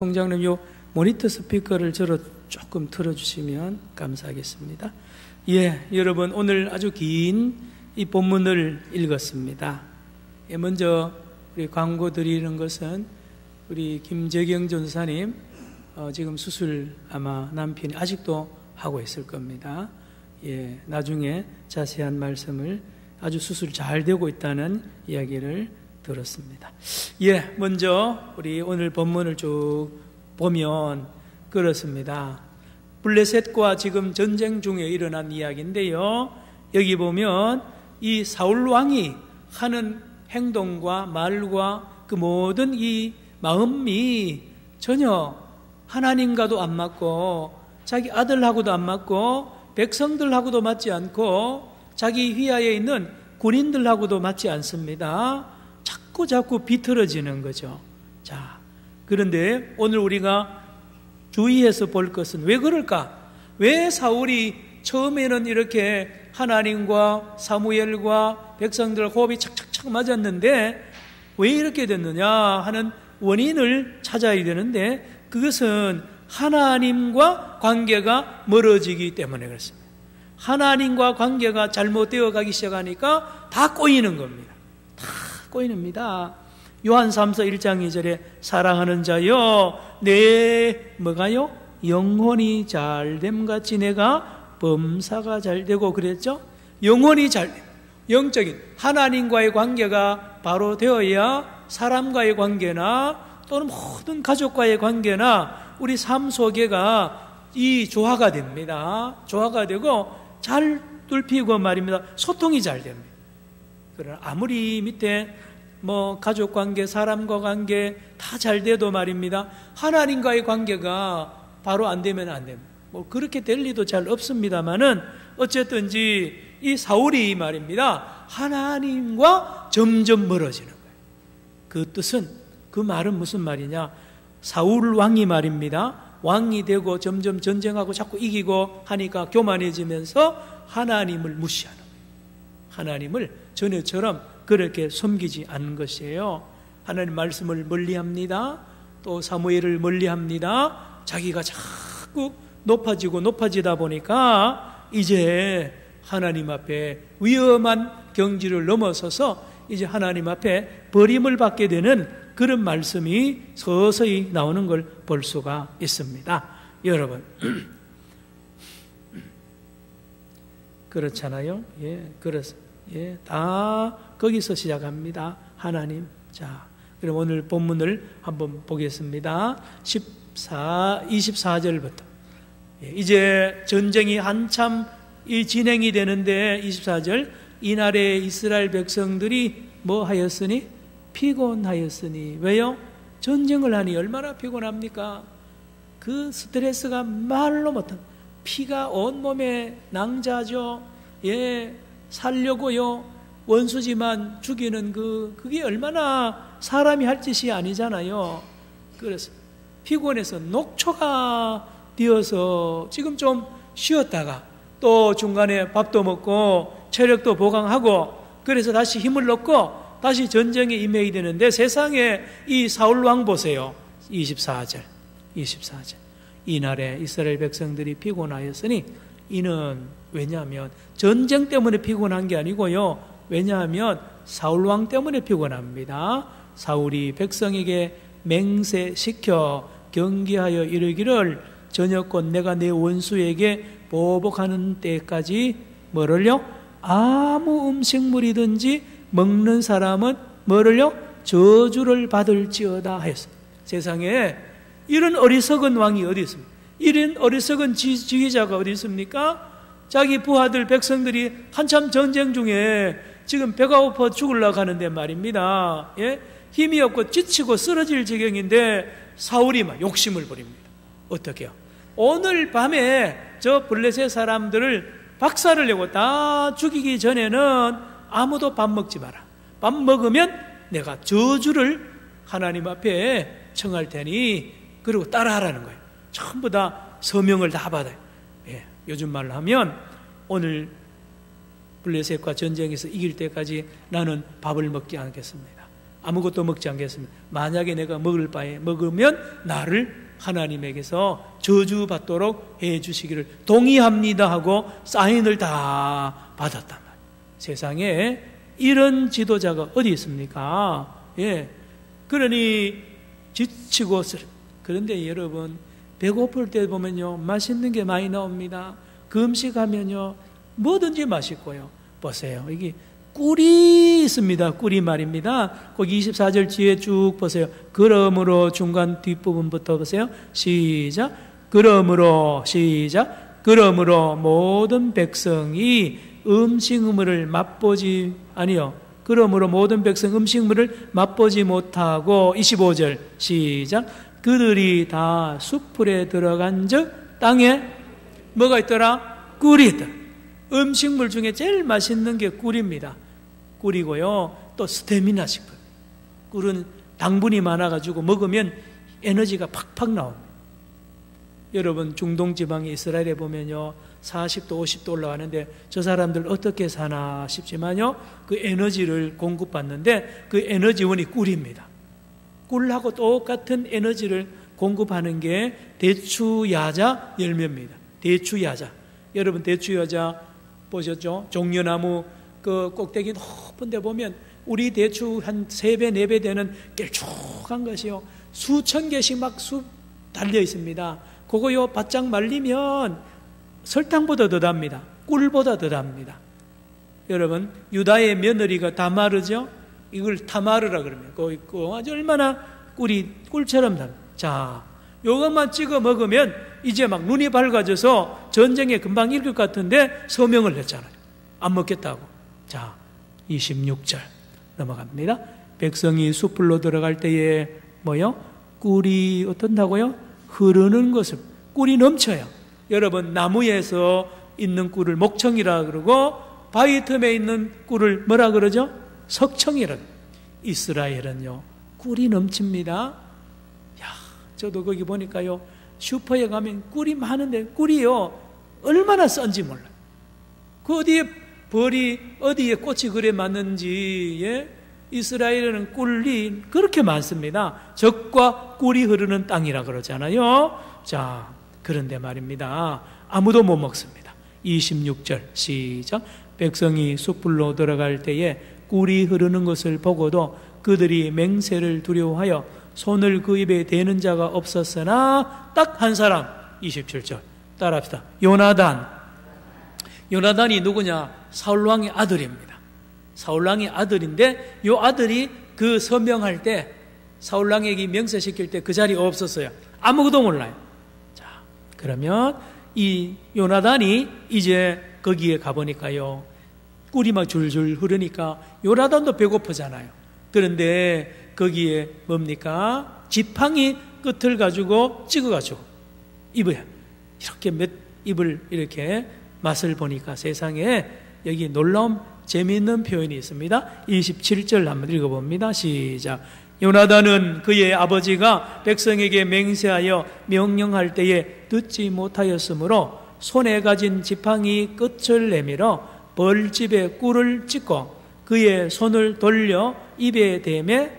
총장님, 요 모니터 스피커를 저로 조금 틀어주시면 감사하겠습니다. 예, 여러분, 오늘 아주 긴 이 본문을 읽었습니다. 예, 먼저 우리 광고 드리는 것은 우리 김재경 전사님, 지금 수술 아마 남편이 아직도 하고 있을 겁니다. 예, 나중에 자세한 말씀을 아주 수술 잘 되고 있다는 이야기를 들었습니다. 예, 먼저 우리 오늘 본문을 쭉 보면 그렇습니다. 블레셋과 지금 전쟁 중에 일어난 이야기인데요, 여기 보면 이 사울 왕이 하는 행동과 말과 그 모든 이 마음이 전혀 하나님과도 안 맞고 자기 아들하고도 안 맞고 백성들하고도 맞지 않고 자기 휘하에 있는 군인들하고도 맞지 않습니다. 자꾸 비틀어지는 거죠. 자, 그런데 오늘 우리가 주의해서 볼 것은 왜 그럴까? 왜 사울이 처음에는 이렇게 하나님과 사무엘과 백성들 호흡이 착착착 맞았는데 왜 이렇게 됐느냐 하는 원인을 찾아야 되는데, 그것은 하나님과 관계가 멀어지기 때문에 그렇습니다. 하나님과 관계가 잘못되어 가기 시작하니까 다 꼬이는 겁니다. 다 꼬이는입니다. 요한 3서 1장 2절에 사랑하는 자여, 내 뭐가요? 영혼이 잘됨같이 내가 범사가 잘되고 그랬죠? 영혼이 잘됨, 영적인 하나님과의 관계가 바로 되어야 사람과의 관계나 또는 모든 가족과의 관계나 우리 삶 속에가 이 조화가 됩니다. 조화가 되고 잘 뚫히고 말입니다. 소통이 잘 됩니다. 그러나 아무리 밑에 가족 관계, 사람과 관계 다 잘 돼도 말입니다, 하나님과의 관계가 바로 안 되면 안 됩니다. 그렇게 될 리도 잘 없습니다만은 어쨌든지 이 사울이 말입니다, 하나님과 점점 멀어지는 거예요. 그 뜻은, 그 말은 무슨 말이냐? 사울 왕이 말입니다, 왕이 되고 점점 전쟁하고 자꾸 이기고 하니까 교만해지면서 하나님을 무시하는 거예요. 하나님을 전에처럼 그렇게 섬기지 않는 것이에요. 하나님 말씀을 멀리합니다. 또 사무엘을 멀리합니다. 자기가 자꾸 높아지다 보니까 이제 하나님 앞에 위험한 경지를 넘어서서 이제 하나님 앞에 버림을 받게 되는 그런 말씀이 서서히 나오는 걸 볼 수가 있습니다. 여러분, 그렇잖아요. 예, 예, 다 거기서 시작합니다. 하나님. 자, 그럼 오늘 본문을 한번 보겠습니다. 24절부터. 예, 이제 전쟁이 한참 진행이 되는데 24절, 이날에 이스라엘 백성들이 뭐 하였으니? 피곤하였으니. 왜요? 전쟁을 하니 얼마나 피곤합니까? 그 스트레스가 말로 못한, 피가 온몸에 낭자죠. 예, 살려고요. 원수지만 죽이는 그게 얼마나 사람이 할 짓이 아니잖아요. 그래서 피곤해서 녹초가 되어서 지금 좀 쉬었다가 또 중간에 밥도 먹고 체력도 보강하고 그래서 다시 힘을 얻고 다시 전쟁에 임해야 되는데, 세상에 이 사울 왕 보세요. 24절. 이날에 이스라엘 백성들이 피곤하였으니, 이는 왜냐하면 전쟁 때문에 피곤한 게 아니고요, 왜냐하면 사울 왕 때문에 피곤합니다. 사울이 백성에게 맹세시켜 경계하여 이르기를, 저녁곧 내가 내 원수에게 보복하는 때까지 뭐를요? 아무 음식물이든지 먹는 사람은 뭐를요? 저주를 받을지어다 하였어요. 세상에 이런 어리석은 왕이 어디 있습니까? 이런 어리석은 지휘자가 어디 있습니까? 자기 부하들 백성들이 한참 전쟁 중에 지금 배가 고파 죽으려고 하는데 말입니다. 예? 힘이 없고 지치고 쓰러질 지경인데 사울이 막 욕심을 부립니다. 어떻게요? 오늘 밤에 저 블레셋 사람들을 박살을 내고 다 죽이기 전에는 아무도 밥 먹지 마라. 밥 먹으면 내가 저주를 하나님 앞에 청할 테니 그리고 따라하라는 거예요. 전부 다 서명을 다 받아요. 예, 요즘 말로 하면 오늘 블레셋과 전쟁에서 이길 때까지 나는 밥을 먹지 않겠습니다. 아무것도 먹지 않겠습니다. 만약에 내가 먹을 바에 먹으면 나를 하나님에게서 저주받도록 해주시기를 동의합니다 하고 사인을 다 받았단 말이에요. 세상에 이런 지도자가 어디 있습니까? 예. 그러니 지치고 그런데 여러분 배고플 때 보면요 맛있는 게 많이 나옵니다. 금식하면요 뭐든지 맛있고요. 보세요. 이게 꿀이 있습니다. 꿀이 말입니다. 거기 24절 뒤에 쭉 보세요. 그러므로 중간 뒷부분부터 보세요. 시작. 그러므로 시작. 그러므로 모든 백성이 음식물을 맛보지 아니요. 그러므로 모든 백성 음식물을 맛보지 못하고 25절 시작. 그들이 다 숯불에 들어간 즉 땅에 뭐가 있더라? 꿀이 있더라. 음식물 중에 제일 맛있는 게 꿀입니다. 꿀이고요. 또 스태미나 식품. 꿀은 당분이 많아가지고 먹으면 에너지가 팍팍 나옵니다. 여러분 중동 지방의 이스라엘에 보면요 40도 50도 올라가는데 저 사람들 어떻게 사나 싶지만요 그 에너지를 공급받는데 그 에너지원이 꿀입니다. 꿀하고 똑같은 에너지를 공급하는 게 대추야자 열매입니다. 대추야자. 여러분 대추야자 보셨죠? 종려나무 그 꼭대기 높은 데 보면 우리 대추 한 3배, 4배 되는 길쭉한 것이요. 수천 개씩 막 달려 있습니다. 그거요, 바짝 말리면 설탕보다 더 답니다. 꿀보다 더 답니다. 여러분, 유다의 며느리가 다마르죠? 이걸 타마르라 그러면 그거 있고 아주 얼마나 꿀처럼 답니다. 자, 요것만 찍어 먹으면 이제 막 눈이 밝아져서 전쟁에 금방 이길 것 같은데 서명을 했잖아요. 안 먹겠다고. 자, 26절 넘어갑니다. 백성이 숯불로 들어갈 때에 뭐요? 꿀이 어떤다고요? 흐르는 것을. 꿀이 넘쳐요. 여러분 나무에서 있는 꿀을 목청이라 그러고 바위 틈에 있는 꿀을 뭐라 그러죠? 석청이라. 이스라엘은요 꿀이 넘칩니다. 야, 저도 거기 보니까요 슈퍼에 가면 꿀이 많은데 꿀이요 얼마나 싼지 몰라요. 그 어디에 벌이 어디에 꽃이 그래 많은지. 예? 이스라엘에는 꿀이 그렇게 많습니다. 젖과 꿀이 흐르는 땅이라 그러잖아요. 자, 그런데 말입니다. 아무도 못 먹습니다. 26절 시작. 백성이 숯불로 들어갈 때에 꿀이 흐르는 것을 보고도 그들이 맹세를 두려워하여 손을 그 입에 대는 자가 없었으나 딱 한 사람. 27절 따라합시다. 요나단이 누구냐? 사울왕의 아들입니다. 사울왕의 아들인데 이 아들이 그 서명할 때 사울왕에게 명세시킬 때 그 자리에 없었어요. 아무것도 몰라요. 자, 그러면 이 요나단이 이제 거기에 가보니까요 꿀이 막 줄줄 흐르니까 요나단도 배고프잖아요. 그런데 거기에 뭡니까? 지팡이 끝을 가지고 찍어가지고 입어요. 이렇게 몇 입을 이렇게 맛을 보니까 세상에 여기 놀라운 재미있는 표현이 있습니다. 27절 한번 읽어봅니다. 시작. 요나단은 그의 아버지가 백성에게 맹세하여 명령할 때에 듣지 못하였으므로 손에 가진 지팡이 끝을 내밀어 벌집에 꿀을 찍고 그의 손을 돌려 입에 대매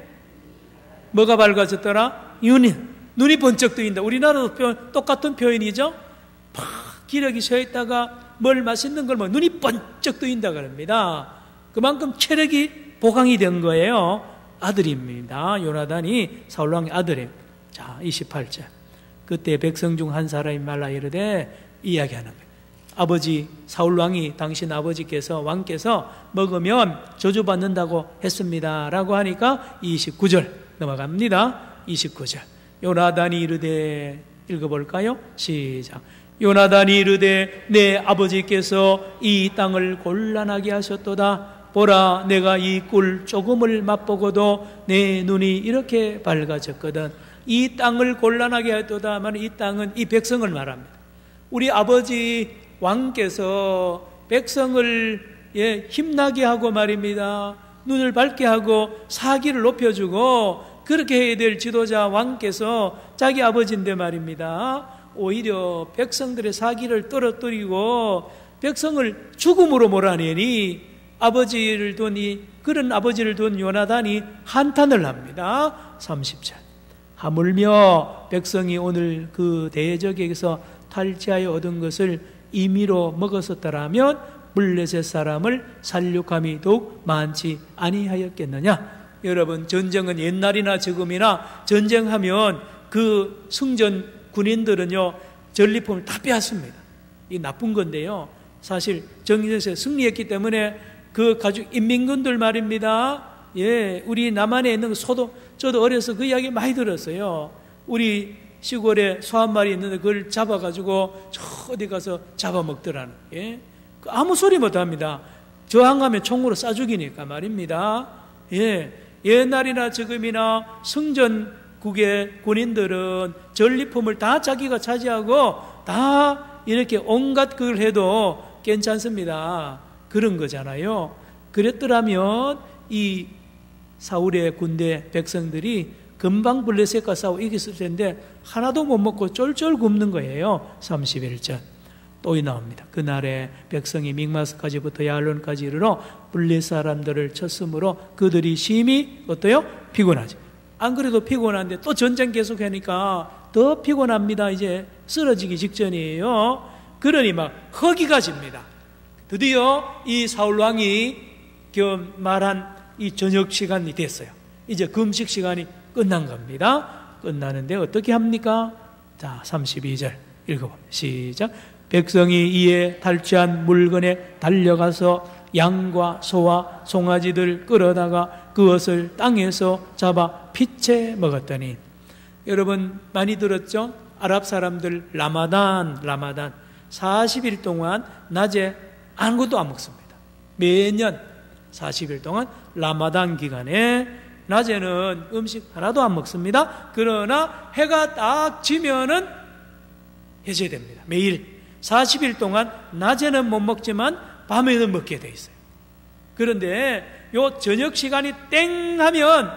뭐가 밝아졌더라? 눈이 번쩍 뜨인다. 우리나라도 똑같은 표현이죠. 팍 기력이 서 있다가 뭘 맛있는 걸 먹으면 눈이 번쩍 뜨인다 그럽니다. 그만큼 체력이 보강이 된 거예요. 아들입니다. 요나단이 사울왕의 아들이에요. 자, 28절. 그때 백성 중 한 사람이 말라 이르되 이야기하는 거예요. 아버지 사울왕이 당신 아버지께서 왕께서 먹으면 저주받는다고 했습니다 라고 하니까 29절 넘어갑니다. 29절. 요나단이 이르되 읽어볼까요? 시작. 요나단이 이르되 내 아버지께서 이 땅을 곤란하게 하셨도다. 보라, 내가 이 꿀 조금을 맛보고도 내 눈이 이렇게 밝아졌거든. 이 땅을 곤란하게 하였도다 하면 이 땅은 이 백성을 말합니다. 우리 아버지 왕께서 백성을 힘나게 하고 말입니다. 눈을 밝게 하고 사기를 높여주고 그렇게 해야 될 지도자 왕께서 자기 아버지인데 말입니다. 오히려 백성들의 사기를 떨어뜨리고 백성을 죽음으로 몰아내니 아버지를 둔 그런 아버지를 둔 요나단이 한탄을 합니다. 30절. 하물며 백성이 오늘 그 대적에게서 탈취하여 얻은 것을 임의로 먹었었더라면 블레셋 사람을 살육함이 더욱 많지 아니하였겠느냐. 여러분, 전쟁은 옛날이나 지금이나 전쟁하면 그 승전 군인들은요 전리품을 다 빼앗습니다. 이 나쁜 건데요, 사실 정전에서 승리했기 때문에 그 가죽 인민군들 말입니다. 예, 우리 남한에 있는 저도 어려서 그 이야기 많이 들었어요. 우리 시골에 소 한 마리 있는데 그걸 잡아가지고 저 어디 가서 잡아먹더라는. 예, 아무 소리 못합니다. 저항하면 총으로 쏴 죽이니까 말입니다. 예, 옛날이나 지금이나 승전국의 군인들은 전리품을 다 자기가 차지하고 다 이렇게 온갖 걸 해도 괜찮습니다. 그런 거잖아요. 그랬더라면 이 사울의 군대 백성들이 금방 블레셋과 싸워 이겼을 텐데 하나도 못 먹고 쫄쫄 굶는 거예요. 31절 또 나옵니다. 그날에 백성이 믹마스까지부터 야알론까지 이르러 블레셋 사람들을 쳤으므로 그들이 심히 어때요? 피곤하죠. 안 그래도 피곤한데 또 전쟁 계속하니까 더 피곤합니다. 이제 쓰러지기 직전이에요. 그러니 막 허기가 집니다. 드디어 이 사울 왕이 말한 이 저녁 시간이 됐어요. 이제 금식 시간이 끝난 겁니다. 끝나는데 어떻게 합니까? 자, 32절 읽어봅니다. 시작. 백성이 이에 탈취한 물건에 달려가서 양과 소와 송아지들 끌어다가 그것을 땅에서 잡아 피채 먹었더니, 여러분 많이 들었죠? 아랍 사람들 라마단 40일 동안 낮에 아무것도 안 먹습니다. 매년 40일 동안 라마단 기간에 낮에는 음식 하나도 안 먹습니다. 그러나 해가 딱 지면은 해제됩니다. 매일 40일 동안 낮에는 못 먹지만 밤에는 먹게 돼 있어요. 그런데 요 저녁 시간이 땡 하면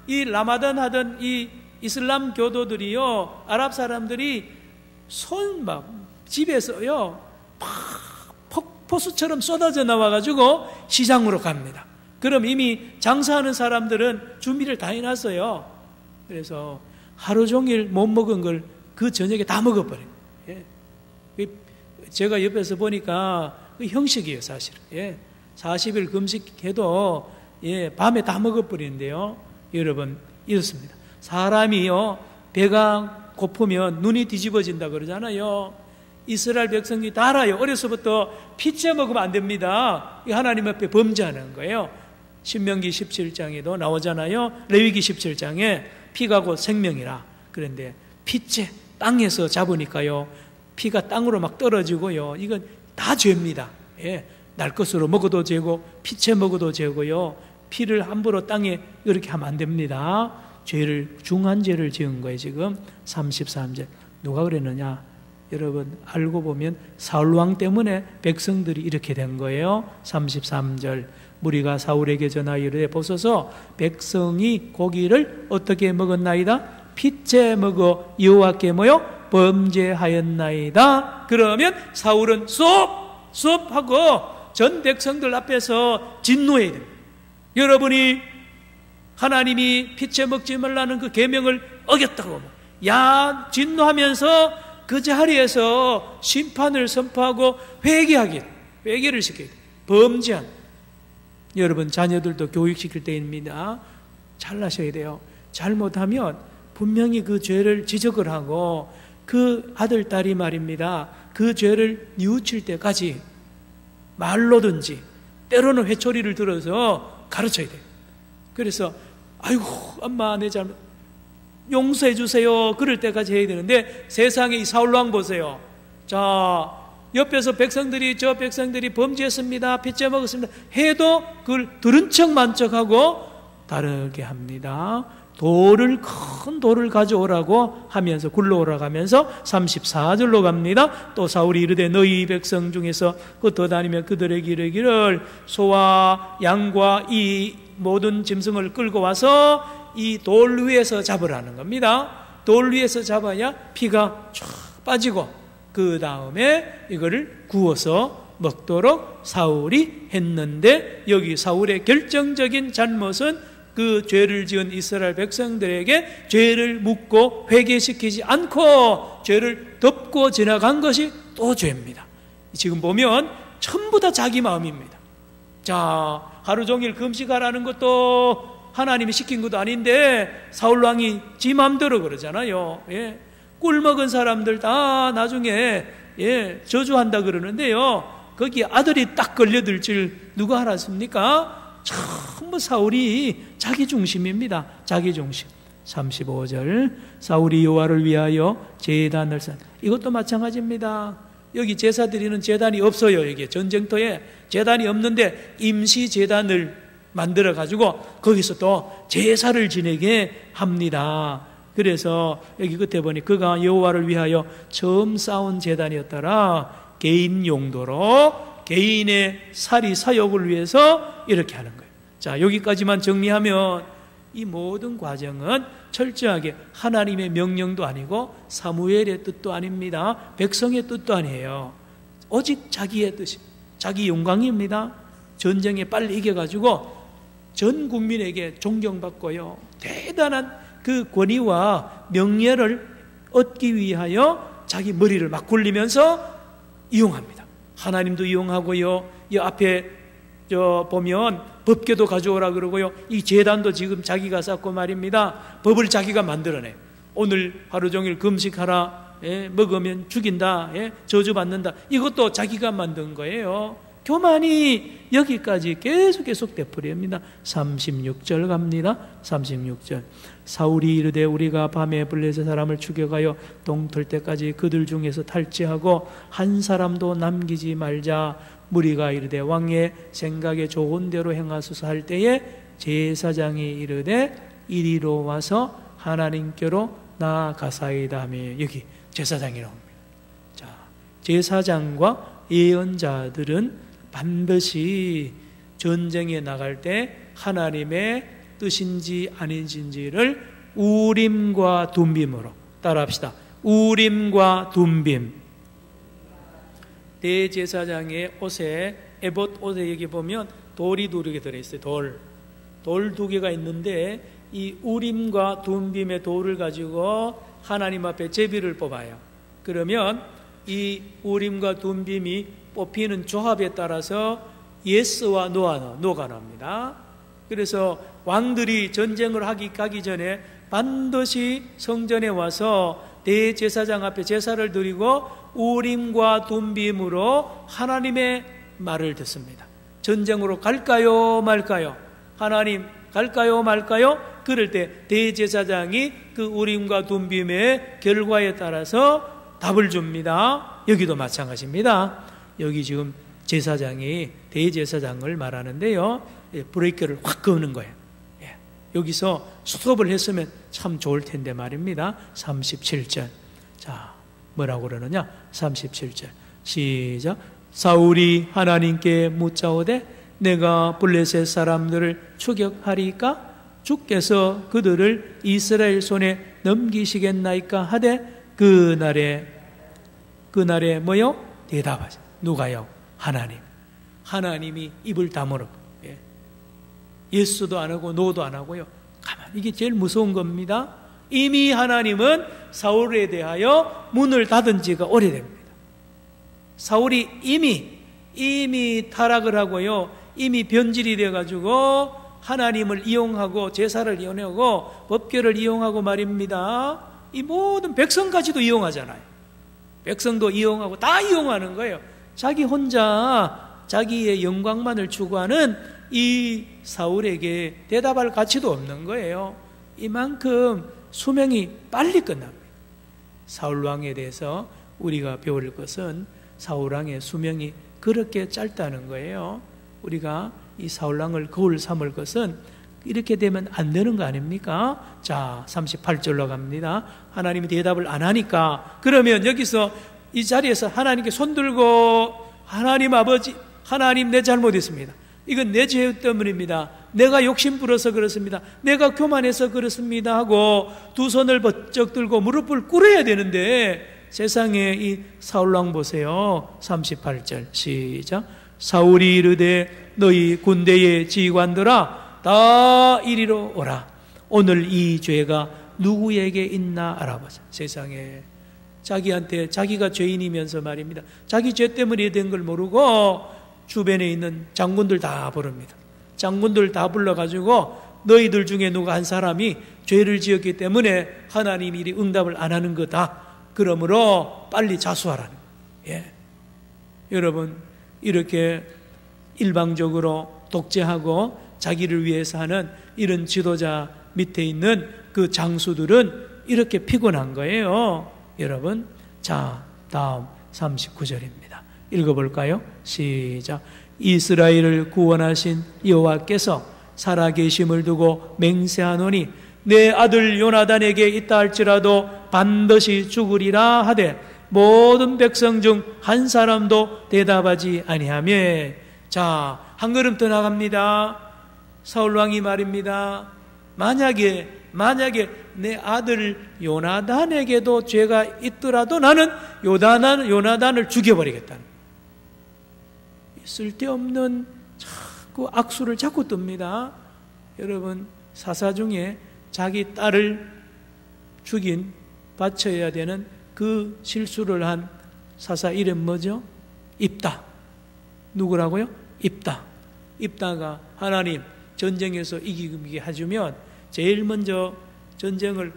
이 라마단 하던 이 이슬람 교도들이요, 아랍 사람들이 집에서요 폭포수처럼 쏟아져 나와가지고 시장으로 갑니다. 그럼 이미 장사하는 사람들은 준비를 다 해놨어요. 그래서 하루 종일 못 먹은 걸 그 저녁에 다 먹어버려요. 예. 제가 옆에서 보니까 그 형식이에요, 사실은. 예. 40일 금식해도 밤에 다 먹어버리는데요. 여러분, 이렇습니다. 사람이요, 배가 고프면 눈이 뒤집어진다 그러잖아요. 이스라엘 백성이 다 알아요. 어려서부터 피채 먹으면 안 됩니다. 하나님 앞에 범죄하는 거예요. 신명기 17장에도 나오잖아요. 레위기 17장에 피가 곧 생명이라. 그런데 피채 땅에서 잡으니까요, 피가 땅으로 막 떨어지고요, 이건 다 죄입니다. 예, 날 것으로 먹어도 죄고 피채 먹어도 죄고요, 피를 함부로 땅에 이렇게 하면 안 됩니다. 중한 죄를 지은 거예요. 지금 33절 누가 그랬느냐? 여러분 알고 보면 사울왕 때문에 백성들이 이렇게 된 거예요. 33절 무리가 사울에게 전하여 이르되 보소서 백성이 고기를 어떻게 먹었나이다? 피채 먹어 여호와께 모여 범죄하였나이다. 그러면 사울은 쏙 하고 전 백성들 앞에서 진노해야 됩니다. 여러분이 하나님이 피채 먹지 말라는 그 계명을 어겼다고 진노하면서 그 자리에서 심판을 선포하고 회개를 시켜야 돼요. 범죄한. 여러분 자녀들도 교육시킬 때입니다. 잘나셔야 돼요. 잘못하면 분명히 그 죄를 지적을 하고 그 아들, 딸이 말입니다, 그 죄를 뉘우칠 때까지 말로든지 때로는 회초리를 들어서 가르쳐야 돼요. 그래서 아이고 엄마 내 잘못 용서해 주세요 그럴 때까지 해야 되는데, 세상에 이 사울왕 보세요. 자, 옆에서 저 백성들이 범죄했습니다, 피째 먹었습니다 해도 그걸 들은 척만 척하고 다르게 합니다. 큰 돌을 가져오라고 하면서 굴러오라가면서 34절로 갑니다. 또 사울이 이르되 너희 백성 중에서 흩어다니며 그들에게 이르기를 소와 양과 이 모든 짐승을 끌고 와서 이 돌 위에서 잡으라는 겁니다. 돌 위에서 잡아야 피가 쫙 빠지고 그 다음에 이거를 구워서 먹도록 사울이 했는데, 여기 사울의 결정적인 잘못은 그 죄를 지은 이스라엘 백성들에게 죄를 묻고 회개시키지 않고 죄를 덮고 지나간 것이 또 죄입니다. 지금 보면 전부 다 자기 마음입니다. 자, 하루 종일 금식하라는 것도 하나님이 시킨 것도 아닌데 사울왕이 지 마음대로 그러잖아요. 예. 꿀 먹은 사람들 다 나중에 저주한다 그러는데요, 거기 아들이 딱 걸려들 줄 누가 알았습니까? 전부 사울이 자기 중심입니다. 자기 중심. 35절, 사울이 여호와를 위하여 제단을 쌓. 이것도 마찬가지입니다. 여기 제사 드리는 제단이 없어요. 여기 전쟁터에 제단이 없는데 임시 제단을 만들어 가지고 거기서 또 제사를 지내게 합니다. 그래서 여기 끝에 보니 그가 여호와를 위하여 처음 쌓은 제단이었더라. 개인 용도로 개인의 살이 사욕을 위해서 이렇게 하는 거예요. 자, 여기까지만 정리하면 이 모든 과정은 철저하게 하나님의 명령도 아니고 사무엘의 뜻도 아닙니다. 백성의 뜻도 아니에요. 오직 자기의 뜻이, 자기 영광입니다. 전쟁에 빨리 이겨가지고 전 국민에게 존경받고요, 대단한 그 권위와 명예를 얻기 위하여 자기 머리를 막 굴리면서 이용합니다. 하나님도 이용하고요, 이 앞에 보면 법궤도 가져오라 그러고요, 이 제단도 지금 자기가 쌓고 말입니다. 법을 자기가 만들어내. 오늘 하루 종일 금식하라, 먹으면 죽인다, 저주받는다, 이것도 자기가 만든 거예요. 교만이 여기까지 계속 되풀이합니다. 36절 갑니다. 36절, 사울이 이르되 우리가 밤에 블레셋 사람을 죽여가여 동틀 때까지 그들 중에서 탈취하고 한 사람도 남기지 말자. 무리가 이르되 왕의 생각에 좋은 대로 행하소서 할 때에 제사장이 이르되 이리로 와서 하나님께로 나아가사이다 하며, 여기 제사장이 나옵니다. 자, 제사장과 예언자들은 반드시 전쟁에 나갈 때 하나님의 뜻인지 아닌지를 우림과 둠빔으로, 따라합시다. 우림과 둠빔. 대제사장의 옷에, 에봇 옷에 여기 보면 돌이 2개 들어있어요. 돌 2개가 있는데 이 우림과 둠빔의 돌을 가지고 하나님 앞에 제비를 뽑아요. 그러면 이 우림과 둠빔이 뽑히는 조합에 따라서 예스와 노가 나옵니다. 그래서 왕들이 전쟁을 가기 전에 반드시 성전에 와서 대제사장 앞에 제사를 드리고 우림과 둠빔으로 하나님의 말을 듣습니다. 전쟁으로 갈까요 말까요? 하나님 갈까요 말까요? 그럴 때 대제사장이 그 우림과 둠빔의 결과에 따라서 답을 줍니다. 여기도 마찬가지입니다. 여기 지금 제사장이 대제사장을 말하는데요, 브레이크를 확 거는 거예요. 여기서 스톱을 했으면 참 좋을 텐데 말입니다. 37절. 자, 뭐라고 그러느냐? 37절. 시작. 사울이 하나님께 묻자오되 내가 블레셋 사람들을 추격하리까? 주께서 그들을 이스라엘 손에 넘기시겠나이까 하되 그날에 뭐요? 대답하지. 누가요? 하나님. 하나님이 입을 다물어. 예수도 안 하고 노도 안 하고요. 가만, 이게 제일 무서운 겁니다. 이미 하나님은 사울에 대하여 문을 닫은 지가 오래됩니다. 사울이 이미 타락을 하고요, 이미 변질이 돼가지고 하나님을 이용하고 제사를 이용하고 법궤를 이용하고 말입니다. 이 모든 백성까지도 이용하잖아요. 백성도 이용하고 다 이용하는 거예요. 자기 혼자 자기의 영광만을 추구하는 이 사울에게 대답할 가치도 없는 거예요. 이만큼 수명이 빨리 끝납니다. 사울왕에 대해서 우리가 배울 것은 사울왕의 수명이 그렇게 짧다는 거예요. 우리가 이 사울왕을 거울 삼을 것은 이렇게 되면 안 되는 거 아닙니까? 자, 38절로 갑니다. 하나님이 대답을 안 하니까, 그러면 여기서 이 자리에서 하나님께 손들고, 하나님 아버지, 하나님 내 잘못했습니다. 이건 내 죄 때문입니다. 내가 욕심 부려서 그렇습니다. 내가 교만해서 그렇습니다 하고 두 손을 번쩍 들고 무릎을 꿇어야 되는데 세상에 이 사울왕 보세요. 38절 시작. 사울이 이르되 너희 군대의 지휘관들아 다 이리로 오라. 오늘 이 죄가 누구에게 있나 알아보자. 세상에 자기한테 자기가 죄인이면서 말입니다. 자기 죄 때문에 된 걸 모르고 주변에 있는 장군들 다 부릅니다. 장군들 다 불러가지고 너희들 중에 누가 한 사람이 죄를 지었기 때문에 하나님이 이리 응답을 안 하는 거다. 그러므로 빨리 자수하라는 거예요. 예. 여러분 이렇게 일방적으로 독재하고 자기를 위해서 하는 이런 지도자 밑에 있는 그 장수들은 이렇게 피곤한 거예요. 여러분, 자, 다음 39절입니다. 읽어볼까요? 시작. 이스라엘을 구원하신 여호와께서 살아계심을 두고 맹세하노니 내 아들 요나단에게 있다 할지라도 반드시 죽으리라 하되 모든 백성 중 한 사람도 대답하지 아니하며. 자, 한 걸음 더 나갑니다. 사울왕이 말입니다. 만약에 내 아들 요나단에게도 죄가 있더라도 나는 요나단을 죽여버리겠다는, 쓸데없는 자꾸 악수를 자꾸 뜹니다. 여러분, 사사 중에 자기 딸을 죽인, 바쳐야 되는 그 실수를 한 사사 이름 뭐죠? 입다. 누구라고요? 입다. 입다가 하나님 전쟁에서 이기게 해주면 제일 먼저 전쟁을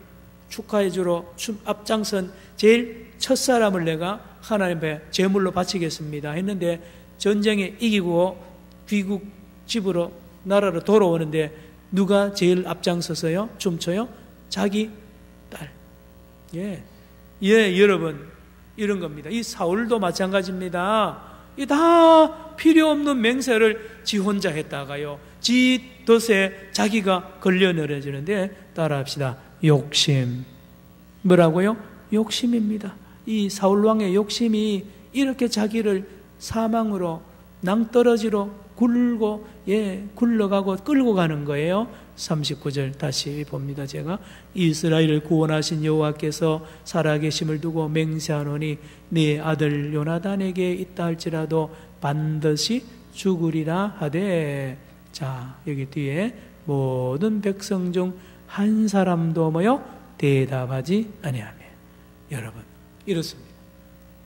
축하해 주러 앞장선 제일 첫 사람을 내가 하나님 앞에 제물로 바치겠습니다 했는데, 전쟁에 이기고 귀국 집으로 나라로 돌아오는데 누가 제일 앞장서서요? 춤춰요? 자기 딸. 예, 여러분, 이런 겁니다. 이 사울도 마찬가지입니다. 이 다 필요 없는 맹세를 지 혼자 했다가요, 지 덫에 자기가 걸려 내려지는데, 따라합시다. 욕심. 뭐라고요? 욕심입니다. 이 사울왕의 욕심이 이렇게 자기를 사망으로, 낭떠러지로 굴러가고 끌고 가는 거예요. 39절 다시 봅니다. 제가 이스라엘을 구원하신 여호와께서 살아계심을 두고 맹세하노니 네 아들 요나단에게 있다 할지라도 반드시 죽으리라 하되. 자, 여기 뒤에 모든 백성 중 한 사람도 뭐요? 대답하지 아니하며. 여러분, 이렇습니다.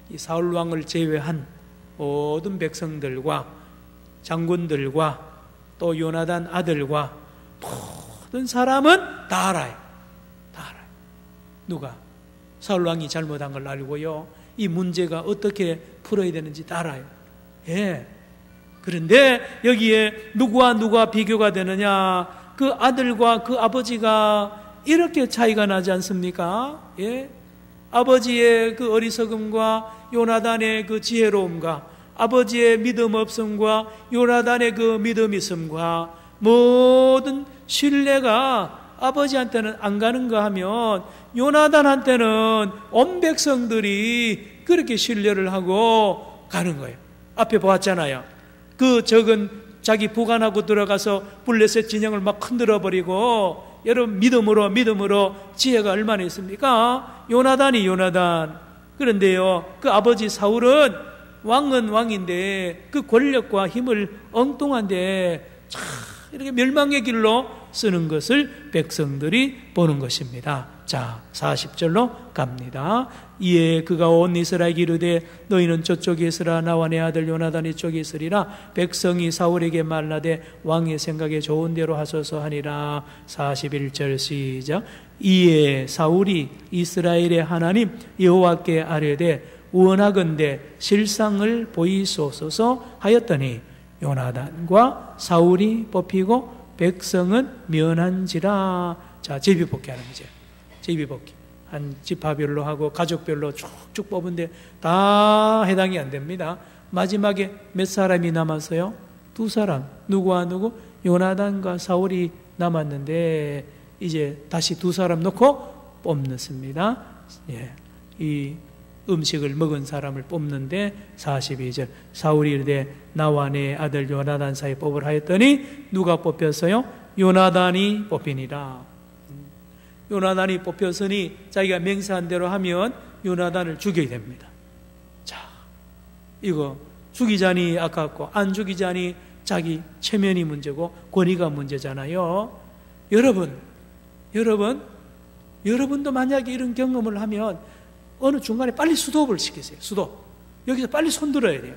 이 사울왕을 제외한 모든 백성들과 장군들과 또 요나단 아들과 모든 사람은 다 알아요. 다 알아요. 누가? 사울왕이 잘못한 걸 알고요, 이 문제가 어떻게 풀어야 되는지 다 알아요. 예. 그런데 여기에 누구와 누가 비교가 되느냐? 그 아들과 그 아버지가 이렇게 차이가 나지 않습니까? 예. 아버지의 그 어리석음과 요나단의 그 지혜로움과 아버지의 믿음 없음과 요나단의 그 믿음 있음과 모든 신뢰가 아버지한테는 안 가는가 하면 요나단한테는 온 백성들이 그렇게 신뢰를 하고 가는 거예요. 앞에 보았잖아요. 그 적은 자기 부관하고 들어가서 블레셋 진영을 막 흔들어 버리고, 여러분, 믿음으로 지혜가 얼마나 있습니까? 요나단. 그런데요, 그 아버지 사울은 왕은 왕인데 그 권력과 힘을 엉뚱한데 참 이렇게 멸망의 길로 쓰는 것을 백성들이 보는 것입니다. 자, 40절로 갑니다. 이에 그가 온 이스라엘에게 이르되 너희는 저쪽에 있으라 나와 내 아들 요나단이 이쪽에 있으리라. 백성이 사울에게 말하되 왕의 생각에 좋은 대로 하소서 하니라. 41절 시작. 이에 사울이 이스라엘의 하나님 여호와께 아뢰되 원하건대 실상을 보이소서 하였더니 요나단과 사울이 뽑히고 백성은 면한지라. 자, 제비뽑기 하는 거죠. 제비뽑기. 한 지파별로 하고 가족별로 쭉쭉 뽑은데 다 해당이 안 됩니다. 마지막에 몇 사람이 남았어요? 2사람. 누구와 누구? 요나단과 사울이 남았는데 이제 다시 2사람 놓고 뽑는습니다. 예. 이 음식을 먹은 사람을 뽑는데 42절 사울이 이르되 나와 내 아들 요나단 사이 뽑으라 하였더니 누가 뽑혔어요? 요나단이 뽑히니라. 요나단이 뽑혔으니 자기가 맹세한 대로 하면 요나단을 죽여야 됩니다. 자, 이거 죽이자니 아깝고 안 죽이자니 자기 체면이 문제고 권위가 문제잖아요. 여러분도 만약에 이런 경험을 하면 어느 중간에 빨리 스톱을 시키세요. 스톱. 여기서 빨리 손들어야 돼요.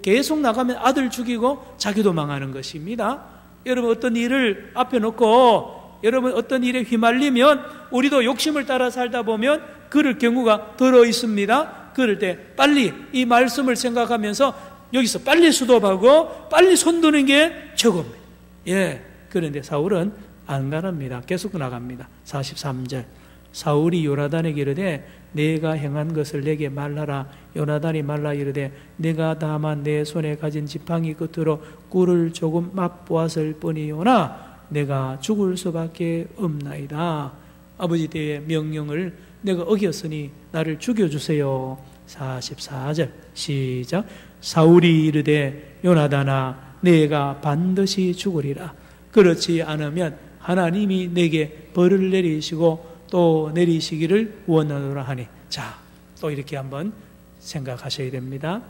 계속 나가면 아들 죽이고 자기도 망하는 것입니다. 여러분 어떤 일을 앞에 놓고 여러분 어떤 일에 휘말리면 우리도 욕심을 따라 살다 보면 그럴 경우가 더러 있습니다. 그럴 때 빨리 이 말씀을 생각하면서 여기서 빨리 스톱하고 빨리 손드는 게 최고입니다. 예. 그런데 사울은 안 가랍니다. 계속 나갑니다. 43절. 사울이 요나단에게 이르되 내가 행한 것을 내게 말하라. 요나단이 말라 이르되 내가 다만 내 손에 가진 지팡이 끝으로 꿀을 조금 맛보았을 뿐이오나 내가 죽을 수밖에 없나이다. 아버지 때의 명령을 내가 어겼으니 나를 죽여주세요. 44절 시작. 사울이 이르되 요나단아 내가 반드시 죽으리라. 그렇지 않으면 하나님이 내게 벌을 내리시고 또 내리시기를 원하노라 하니. 자, 또 이렇게 한번 생각하셔야 됩니다.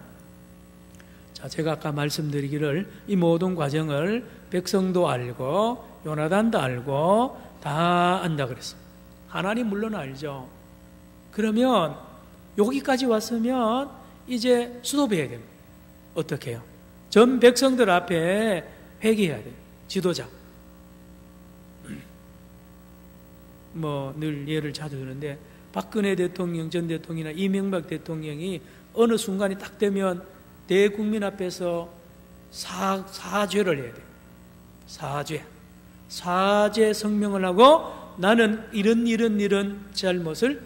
자, 제가 아까 말씀드리기를 이 모든 과정을 백성도 알고 요나단도 알고 다 안다 그랬어요. 하나님 물론 알죠. 그러면 여기까지 왔으면 이제 수도해야 됩니다. 어떻게 해요? 전 백성들 앞에 회개해야 돼요. 지도자. 늘 예를 자주 드는데 박근혜 대통령, 전 대통령이나 이명박 대통령이 어느 순간이 딱 되면 대국민 앞에서 사죄를 해야 돼요. 사죄 성명을 하고 나는 이런 잘못을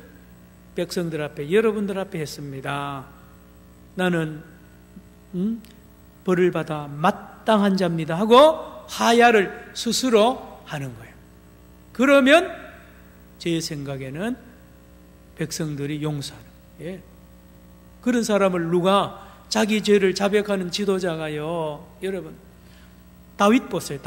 백성들 앞에, 여러분들 앞에 했습니다. 나는 벌을 받아 마땅한 자입니다 하고 하야를 스스로 하는 거예요. 그러면 제 생각에는 백성들이 용서하는 거예요. 그런 사람을 누가 자기 죄를 자백하는 지도자가요. 여러분 다윗 보세요.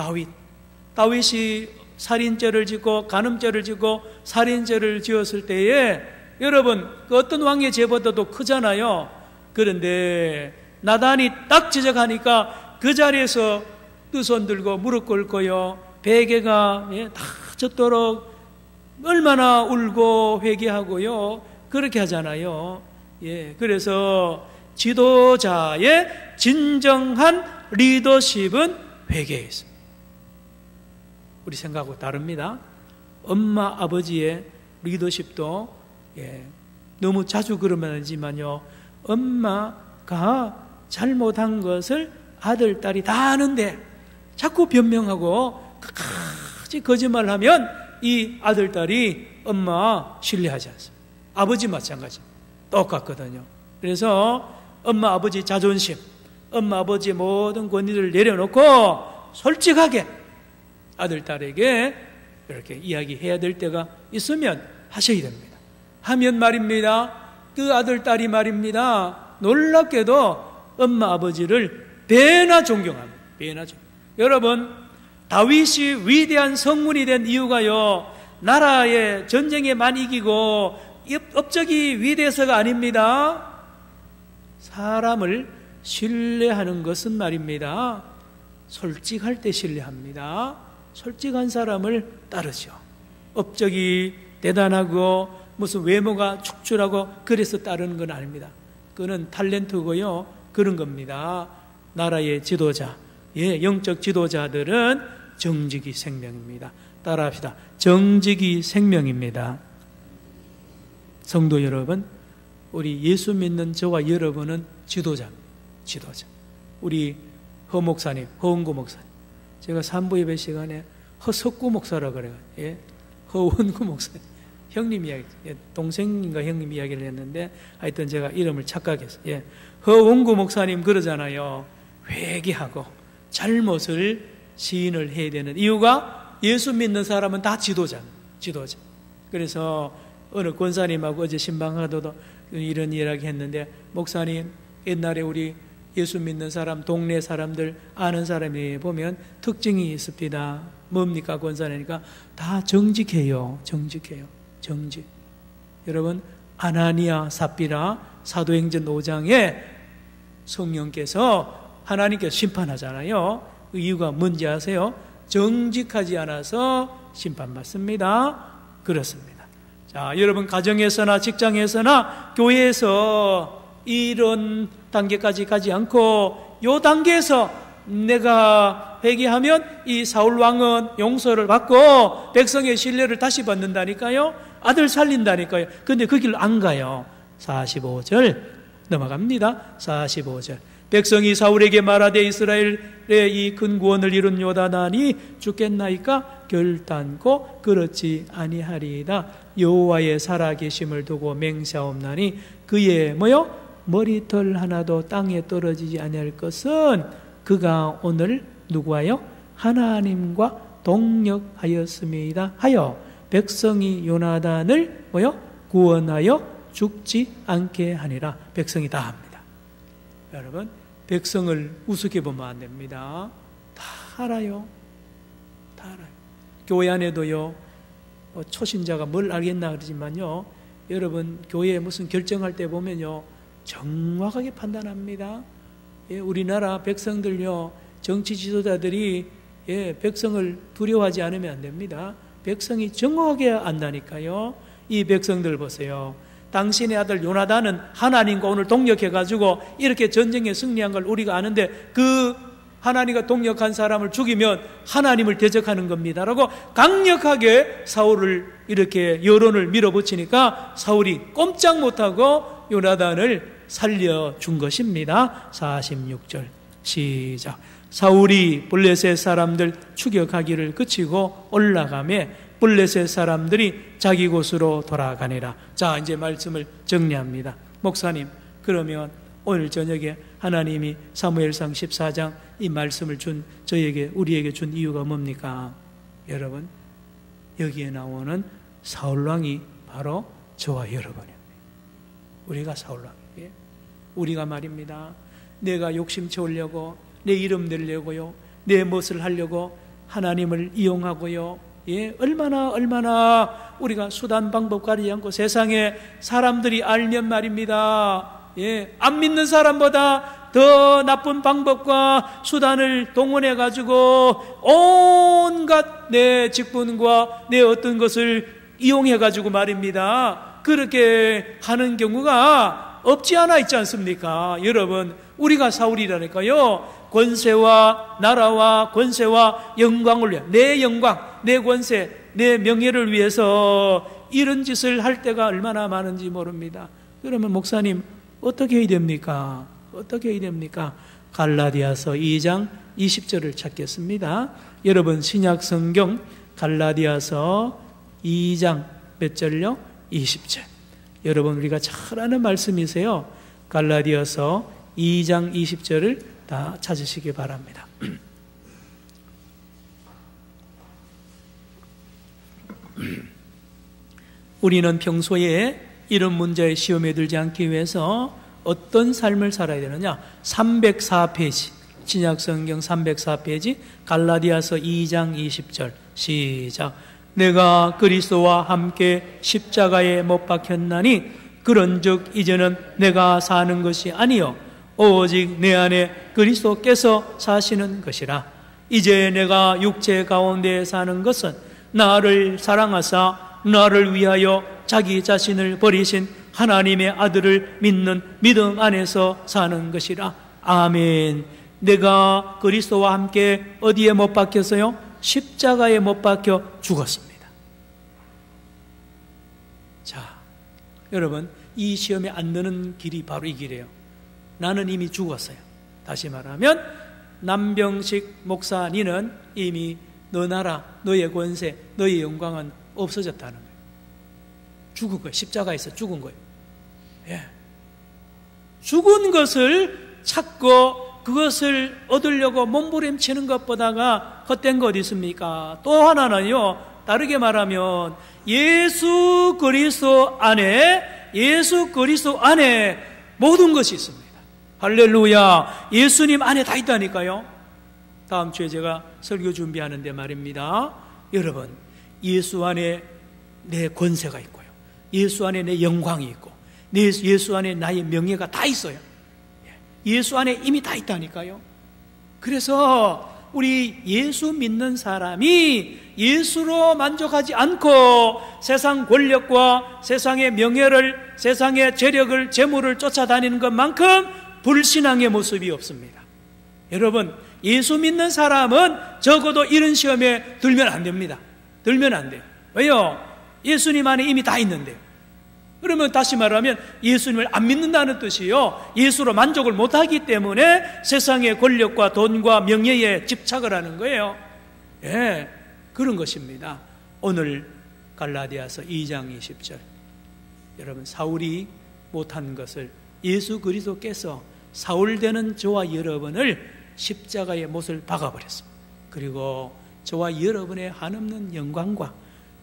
다윗이 살인죄를 짓고 간음죄를 짓고 살인죄를 지었을 때에 여러분 그 어떤 왕의 죄보다도 크잖아요. 그런데 나단이 딱 지적하니까 그 자리에서 두 손 들고 무릎 꿇고요. 베개가 다 젖도록 얼마나 울고 회개하고요. 그렇게 하잖아요. 예, 그래서 지도자의 진정한 리더십은 회개에 있습니다. 우리 생각하고 다릅니다. 엄마, 아버지의 리더십도 너무 자주 그러면 하지만요. 엄마가 잘못한 것을 아들, 딸이 다 아는데 자꾸 변명하고 끝까지 거짓말하면 이 아들, 딸이 엄마 신뢰하지 않습니다. 아버지 마찬가지 똑같거든요. 그래서 엄마, 아버지 자존심, 엄마, 아버지의 모든 권위를 내려놓고 솔직하게 아들, 딸에게 이렇게 이야기해야 될 때가 있으면 하셔야 됩니다. 하면 말입니다. 그 아들, 딸이 말입니다. 놀랍게도 엄마, 아버지를 배나 존경합니다. 배나 존경. 여러분, 다윗이 위대한 성문이 된 이유가요, 나라의 전쟁에 많이 이기고 업적이 위대해서가 아닙니다. 사람을 신뢰하는 것은 말입니다. 솔직할 때 신뢰합니다. 솔직한 사람을 따르죠. 업적이 대단하고 무슨 외모가 축출하고 그래서 따르는 건 아닙니다. 그거는 탤런트고요. 그런 겁니다. 나라의 지도자, 영적 지도자들은 정직이 생명입니다. 따라합시다. 정직이 생명입니다. 성도 여러분, 우리 예수 믿는 저와 여러분은 지도자입니다. 지도자. 우리 허 목사님, 허원구 목사님. 제가 산부 예배 시간에 허석구 목사라고 그래요. 허원구 목사님. 형님 이야기, 동생인가 형님 이야기를 했는데 하여튼 제가 이름을 착각했어요. 허원구 목사님 그러잖아요. 회개하고 잘못을 시인을 해야 되는 이유가 예수 믿는 사람은 다 지도자. 그래서 어느 권사님하고 어제 신방하도도 이런 이야기 했는데, 목사님 옛날에 우리 예수 믿는 사람, 동네 사람들 아는 사람이 보면 특징이 있습니다. 뭡니까 권사님이니까 다 정직해요. 정직. 여러분 아나니아 삽비라 사도행전 5장에 성령께서 하나님께서 심판하잖아요. 그 이유가 뭔지 아세요? 정직하지 않아서 심판받습니다. 그렇습니다. 자, 여러분 가정에서나 직장에서나 교회에서 이런 단계까지 가지 않고 이 단계에서 내가 회개하면 이 사울 왕은 용서를 받고 백성의 신뢰를 다시 받는다니까요. 아들 살린다니까요. 근데 그 길 안 가요. 45절 넘어갑니다. 45절. 백성이 사울에게 말하되 이스라엘의 이 큰 구원을 이룬 요나단이 죽겠나이까? 결단코 그렇지 아니하리이다. 여호와의 살아계심을 두고 맹세하옵나니 그의 뭐요? 머리털 하나도 땅에 떨어지지 아니할 것은 그가 오늘 누구와요? 하나님과 동력하였음이다 하여 백성이 요나단을 뭐요? 구원하여 죽지 않게 하니라. 백성이 다 합니다. 여러분, 백성을 우습게 보면 안 됩니다. 다 알아요. 다 알아요. 교회 안에도요, 초신자가 뭘 알겠나 그러지만요, 여러분 교회에 무슨 결정할 때 보면요 정확하게 판단합니다. 예, 우리나라 백성들요, 정치 지도자들이 백성을 두려워하지 않으면 안 됩니다. 백성이 정확하게 안다니까요. 이 백성들 보세요. 당신의 아들 요나단은 하나님과 오늘 동력해가지고 이렇게 전쟁에 승리한 걸 우리가 아는데 그 하나님과 동력한 사람을 죽이면 하나님을 대적하는 겁니다라고 강력하게 사울을 이렇게 여론을 밀어붙이니까 사울이 꼼짝 못하고 요나단을 살려준 것입니다. 46절 시작. 사울이 블레셋 사람들 추격하기를 그치고 올라가매 블레셋 사람들이 자기 곳으로 돌아가니라. 자, 이제 말씀을 정리합니다. 목사님, 그러면 오늘 저녁에 하나님이 사무엘상 14장 이 말씀을 준 저에게 우리에게 준 이유가 뭡니까? 여러분, 여기에 나오는 사울왕이 바로 저와 여러분입니다. 우리가 사울왕이에요. 우리가 말입니다, 내가 욕심 채우려고, 내 이름 내려고요, 내 무엇을 하려고 하나님을 이용하고요, 얼마나 우리가 수단 방법 가리지 않고 세상에 사람들이 알면 말입니다, 안 믿는 사람보다 더 나쁜 방법과 수단을 동원해 가지고 온갖 내 직분과 내 어떤 것을 이용해 가지고 말입니다, 그렇게 하는 경우가 없지 않아 있지 않습니까? 여러분, 우리가 사울이라니까요. 권세와 나라와 권세와 영광을 위해, 내 영광, 내 권세, 내 명예를 위해서 이런 짓을 할 때가 얼마나 많은지 모릅니다. 그러면 목사님, 어떻게 해야 됩니까? 어떻게 해야 됩니까? 갈라디아서 2장 20절을 찾겠습니다. 여러분, 신약 성경 갈라디아서 2장 몇 절요? 20절. 여러분, 우리가 잘 아는 말씀이세요. 갈라디아서 2장 20절을 다 찾으시기 바랍니다. 우리는 평소에 이런 문제에 시험에 들지 않기 위해서 어떤 삶을 살아야 되느냐? 304페이지, 신약성경 304페이지, 갈라디아서 2장 20절 시작. 내가 그리스도와 함께 십자가에 못 박혔나니 그런즉 이제는 내가 사는 것이 아니요 오직 내 안에 그리스도께서 사시는 것이라. 이제 내가 육체 가운데 사는 것은 나를 사랑하사 나를 위하여 자기 자신을 버리신 하나님의 아들을 믿는 믿음 안에서 사는 것이라. 아멘. 내가 그리스도와 함께 어디에 못 박혔어요? 십자가에 못 박혀 죽었습니다. 자, 여러분, 이 시험에 안 드는 길이 바로 이 길이에요. 나는 이미 죽었어요. 다시 말하면 남병식 목사, 니는 이미 너 나라, 너의 권세, 너의 영광은 없어졌다는 거예요. 죽은 거예요. 십자가에서 죽은 거예요. 죽은 것을 찾고 그것을 얻으려고 몸부림치는 것보다가 헛된 거 어디 있습니까? 또 하나는요, 다르게 말하면 예수 그리스도 안에 모든 것이 있습니다. 할렐루야. 예수님 안에 다 있다니까요. 다음 주에 제가 설교 준비하는데 말입니다, 여러분, 예수 안에 내 권세가 있고요, 예수 안에 내 영광이 있고 예수 안에 나의 명예가 다 있어요. 예수 안에 이미 다 있다니까요. 그래서 우리 예수 믿는 사람이 예수로 만족하지 않고 세상 권력과 세상의 명예를, 세상의 재력을, 재물을 쫓아다니는 것만큼 불신앙의 모습이 없습니다. 여러분, 예수 믿는 사람은 적어도 이런 시험에 들면 안 됩니다. 들면 안 돼요. 왜요? 예수님 안에 이미 다 있는데요. 그러면 다시 말하면 예수님을 안 믿는다는 뜻이요, 예수로 만족을 못하기 때문에 세상의 권력과 돈과 명예에 집착을 하는 거예요. 예, 그런 것입니다. 오늘 갈라디아서 2장 20절, 여러분, 사울이 못한 것을 예수 그리스도께서 사울되는 저와 여러분을 십자가의 못을 박아버렸습니다. 그리고 저와 여러분의 한없는 영광과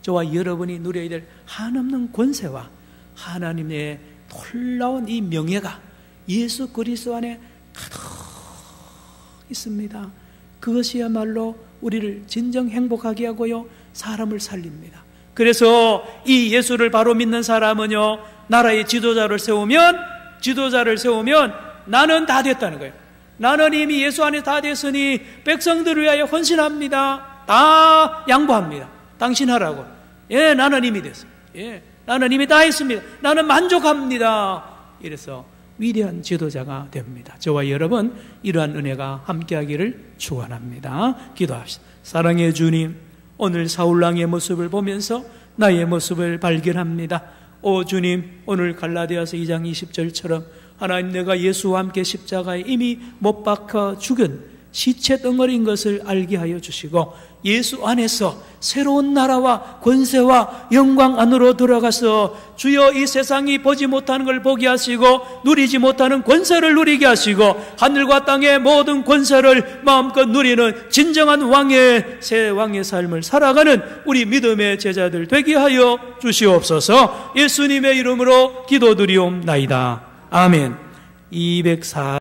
저와 여러분이 누려야 될 한없는 권세와 하나님의 놀라운 이 명예가 예수 그리스도 안에 가득 있습니다. 그것이야말로 우리를 진정 행복하게 하고요, 사람을 살립니다. 그래서 이 예수를 바로 믿는 사람은요, 나라의 지도자를 세우면 나는 다 됐다는 거예요. 나는 이미 예수 안에 다 됐으니 백성들을 위하여 헌신합니다. 다 양보합니다. 당신 하라고. 예, 나는 이미 됐어요. 예, 나는 이미 다 했습니다. 나는 만족합니다. 이래서 위대한 지도자가 됩니다. 저와 여러분, 이러한 은혜가 함께하기를 축원합니다. 기도합시다. 사랑의 주님, 오늘 사울왕의 모습을 보면서 나의 모습을 발견합니다. 오 주님, 오늘 갈라디아서 2장 20절처럼 하나님, 내가 예수와 함께 십자가에 이미 못 박혀 죽은 시체 덩어리인 것을 알게 하여 주시고 예수 안에서 새로운 나라와 권세와 영광 안으로 들어가서 주여 이 세상이 보지 못하는 걸 보게 하시고 누리지 못하는 권세를 누리게 하시고 하늘과 땅의 모든 권세를 마음껏 누리는 진정한 왕의, 새 왕의 삶을 살아가는 우리 믿음의 제자들 되게 하여 주시옵소서. 예수님의 이름으로 기도드리옵나이다. 아멘. 204